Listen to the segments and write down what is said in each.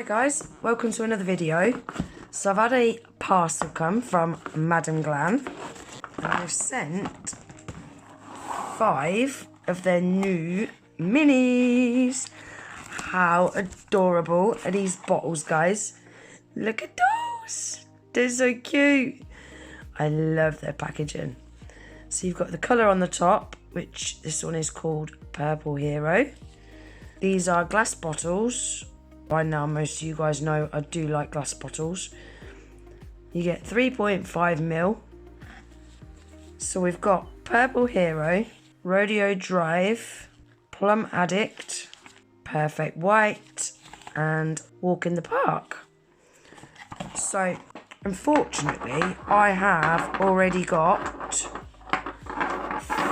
Hi guys, welcome to another video. So I've had a parcel come from Madam Glam and they've sent 5 of their new minis. How adorable are these bottles, guys? Look at those, they're so cute. I love their packaging. So you've got the colour on the top, which this one is called Purple Hero. These are glass bottles. By now, most of you guys know I do like glass bottles. You get 3.5ml. So we've got Purple Hero, Rodeo Drive, Plum Addict, Perfect White, and Walk in the Park. So, unfortunately, I have already got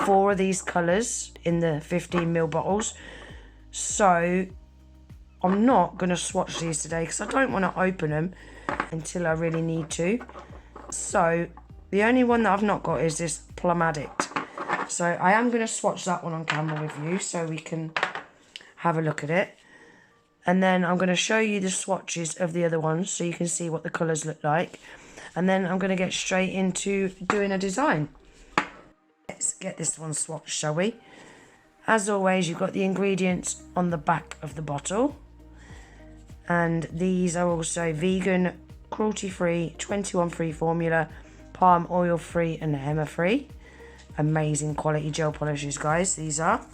4 of these colours in the 15ml bottles. So I'm not going to swatch these today because I don't want to open them until I really need to. So the only one that I've not got is this Plum Addict. So I am going to swatch that one on camera with you so we can have a look at it. And then I'm going to show you the swatches of the other ones so you can see what the colours look like. And then I'm going to get straight into doing a design. Let's get this one swatched, shall we? As always, you've got the ingredients on the back of the bottle. And these are also vegan, cruelty-free, 21-free formula, palm oil-free and hema-free. Amazing quality gel polishes, guys, these are.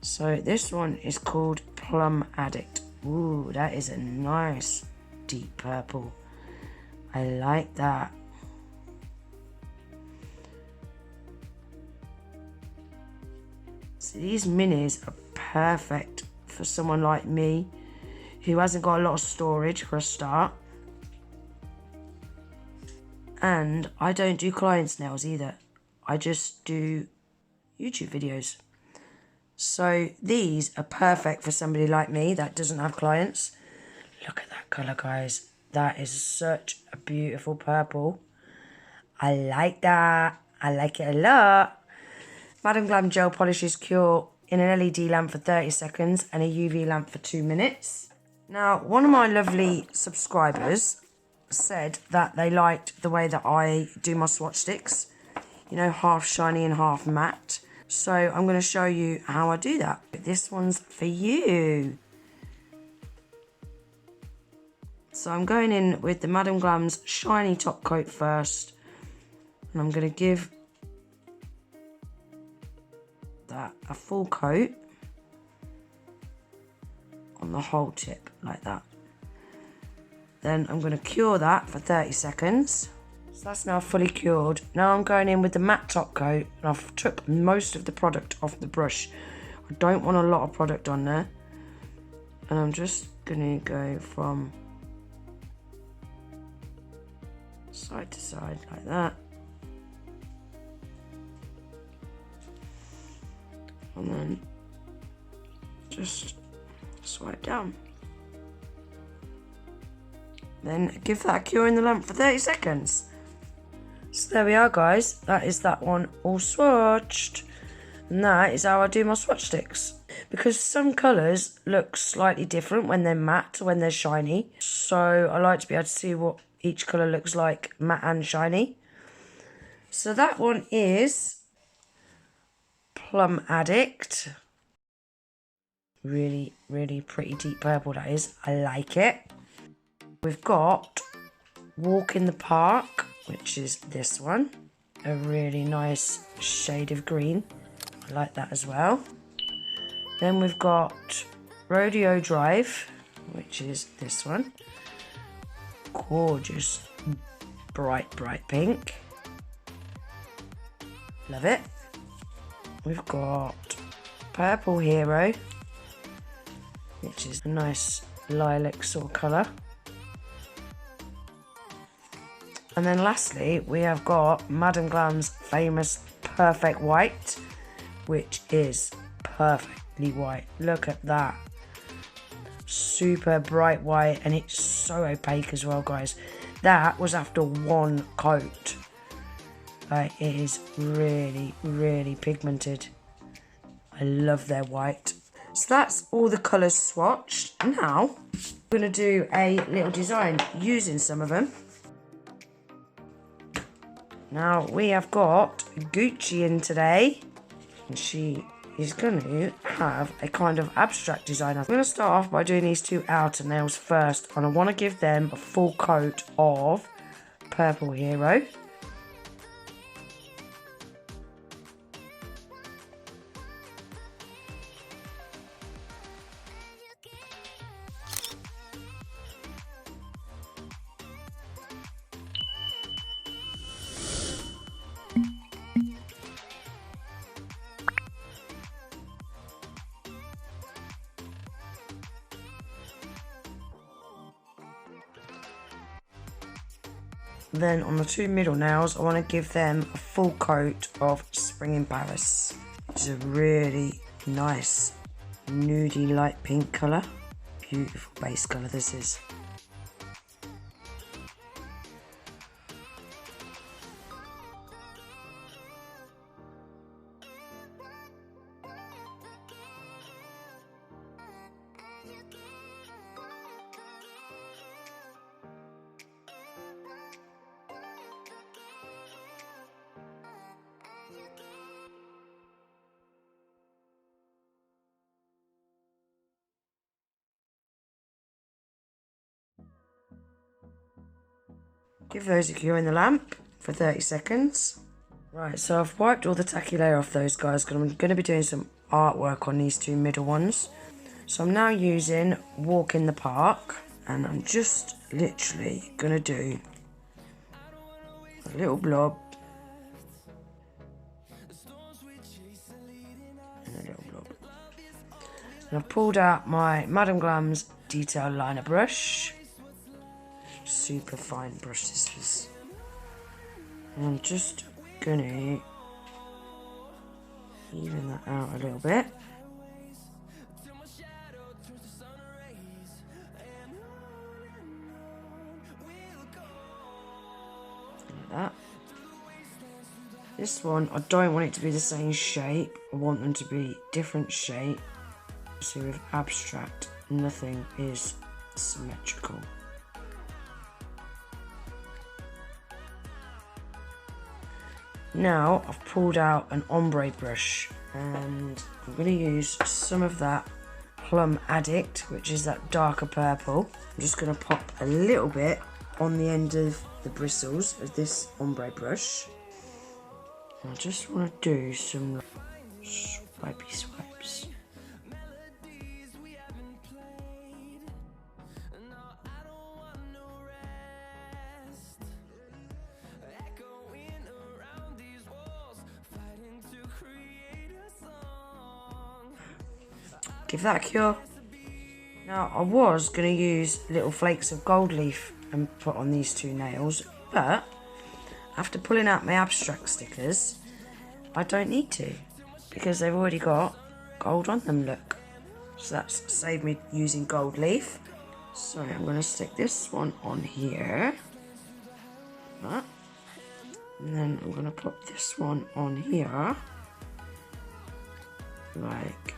So this one is called Plum Addict. Ooh, that is a nice deep purple. I like that. So these minis are perfect for someone like me who hasn't got a lot of storage for a start. And I don't do clients' nails either. I just do YouTube videos. So these are perfect for somebody like me that doesn't have clients. Look at that colour, guys. That is such a beautiful purple. I like that. I like it a lot. Madam Glam gel polishes cure in an LED lamp for 30 seconds and a UV lamp for 2 minutes. Now, one of my lovely subscribers said that they liked the way that I do my swatch sticks. You know, half shiny and half matte. So I'm going to show you how I do that. This one's for you. So I'm going in with the Madam Glam's shiny top coat first. And I'm going to give that a full coat on the whole tip like that. Then I'm going to cure that for 30 seconds. So that's now fully cured. Now I'm going in with the matte top coat and I've took most of the product off the brush. I don't want a lot of product on there. And I'm just going to go from side to side like that. And then just swipe down. Then give that a cure in the lamp for 30 seconds. So there we are, guys. That is that one all swatched. And that is how I do my swatch sticks. Because some colours look slightly different when they're matte to when they're shiny. So I like to be able to see what each colour looks like matte and shiny. So that one is Plum Addict. Really, really pretty deep purple that is. I like it. We've got Walk in the Park, which is this one. A really nice shade of green. I like that as well. Then we've got Rodeo Drive, which is this one. Gorgeous, bright, bright pink. Love it. We've got Purple Hero, which is a nice lilac sort of colour. And then lastly, we have got Madam Glam's famous Perfect White, which is perfectly white. Look at that. Super bright white, and it's so opaque as well, guys. That was after one coat. Like, it is really, really pigmented. I love their white. So that's all the colours swatched. Now, I'm going to do a little design using some of them. Now, we have got Gucci in today. And she is going to have a kind of abstract design. I'm going to start off by doing these two outer nails first. And I want to give them a full coat of Purple Hero. Then on the two middle nails, I want to give them a full coat of Spring in Paris. It's a really nice nudie light pink colour. Beautiful base colour this is. Give those a cure in the lamp for 30 seconds. Right, so I've wiped all the tacky layer off those guys because I'm going to be doing some artwork on these two middle ones. So I'm now using Walk in the Park, and I'm just literally going to do a little blob and a little blob. And I've pulled out my Madam Glam's detail liner brush. Super fine brush this is. And I'm just gonna even that out a little bit. Like that. This one, I don't want it to be the same shape. I want them to be different shape. So with abstract, nothing is symmetrical. Now I've pulled out an ombre brush and I'm going to use some of that Plum Addict, which is that darker purple. I'm just going to pop a little bit on the end of the bristles of this ombre brush. And I just want to do some swipey swipes. Give that a cure. Now I was going to use little flakes of gold leaf and put on these two nails, but after pulling out my abstract stickers, I don't need to because they've already got gold on them, look. So that's saved me using gold leaf. So I'm going to stick this one on here. Like that. And then I'm going to put this one on here. Like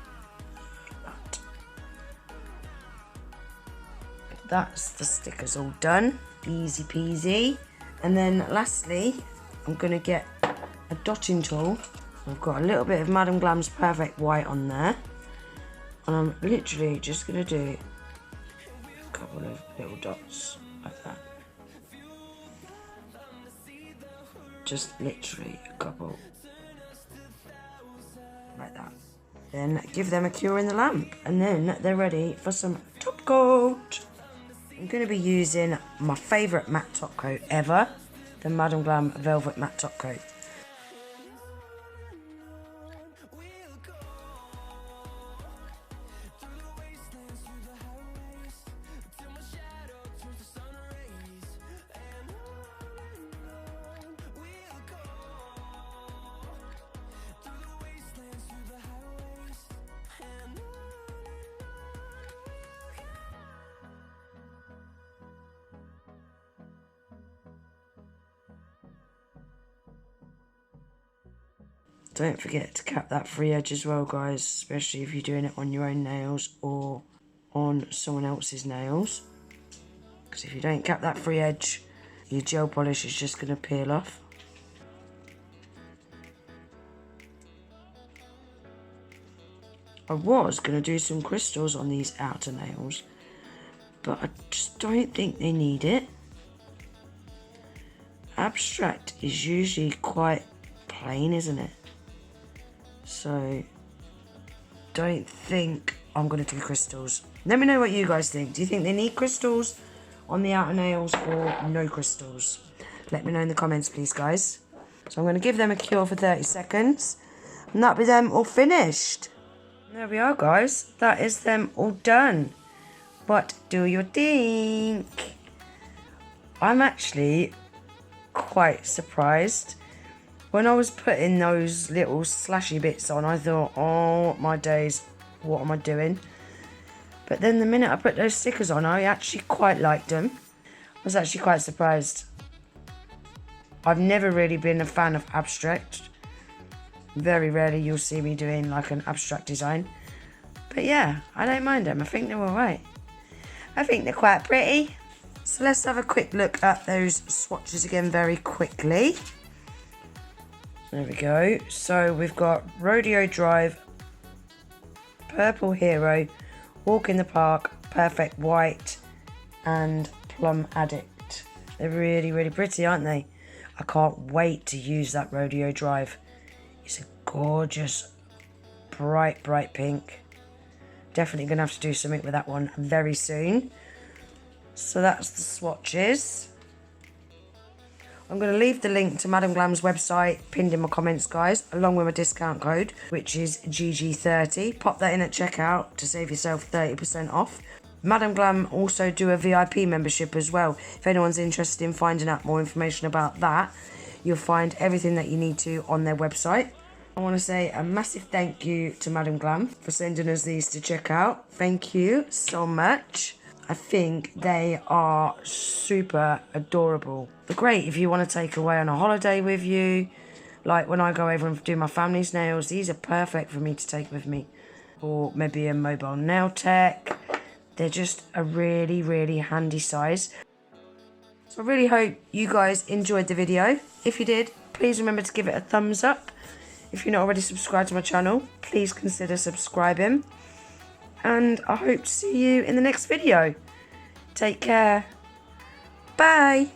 that's the stickers all done, easy peasy. And then lastly, I'm going to get a dotting tool. I've got a little bit of Madam Glam's Perfect White on there, and I'm literally just going to do a couple of little dots like that. Just literally a couple like that. Then give them a cure in the lamp, and then they're ready for some top coat. I'm going to be using my favourite matte top coat ever, the Madam Glam Velvet Matte Top Coat. Don't forget to cap that free edge as well, guys, especially if you're doing it on your own nails or on someone else's nails. Because if you don't cap that free edge, your gel polish is just going to peel off. I was going to do some crystals on these outer nails, but I just don't think they need it. Abstract is usually quite plain, isn't it? So, don't think I'm going to do crystals. Let me know what you guys think. Do you think they need crystals on the outer nails or no crystals? Let me know in the comments, please, guys. So I'm going to give them a cure for 30 seconds. And that'll be them all finished. There we are, guys. That is them all done. What do you think? I'm actually quite surprised. When I was putting those little slashy bits on, I thought, oh my days, what am I doing? But then the minute I put those stickers on, I actually quite liked them. I was actually quite surprised. I've never really been a fan of abstract. Very rarely you'll see me doing like an abstract design. But yeah, I don't mind them. I think they're alright. I think they're quite pretty. So let's have a quick look at those swatches again very quickly. There we go. So we've got Rodeo Drive, Purple Hero, Walk in the Park, Perfect White, and Plum Addict. They're really, really pretty, aren't they? I can't wait to use that Rodeo Drive. It's a gorgeous, bright, bright pink. Definitely going to have to do something with that one very soon. So that's the swatches. I'm going to leave the link to Madam Glam's website pinned in my comments, guys, along with my discount code, which is GG30. Pop that in at checkout to save yourself 30% off. Madam Glam also do a VIP membership as well. If anyone's interested in finding out more information about that, you'll find everything that you need to on their website. I want to say a massive thank you to Madam Glam for sending us these to check out. Thank you so much. I think they are super adorable. They're great if you want to take away on a holiday with you. Like when I go over and do my family's nails, these are perfect for me to take with me. Or maybe a mobile nail tech. They're just a really, really handy size. So I really hope you guys enjoyed the video. If you did, please remember to give it a thumbs up. If you're not already subscribed to my channel, please consider subscribing. And I hope to see you in the next video. Take care. Bye.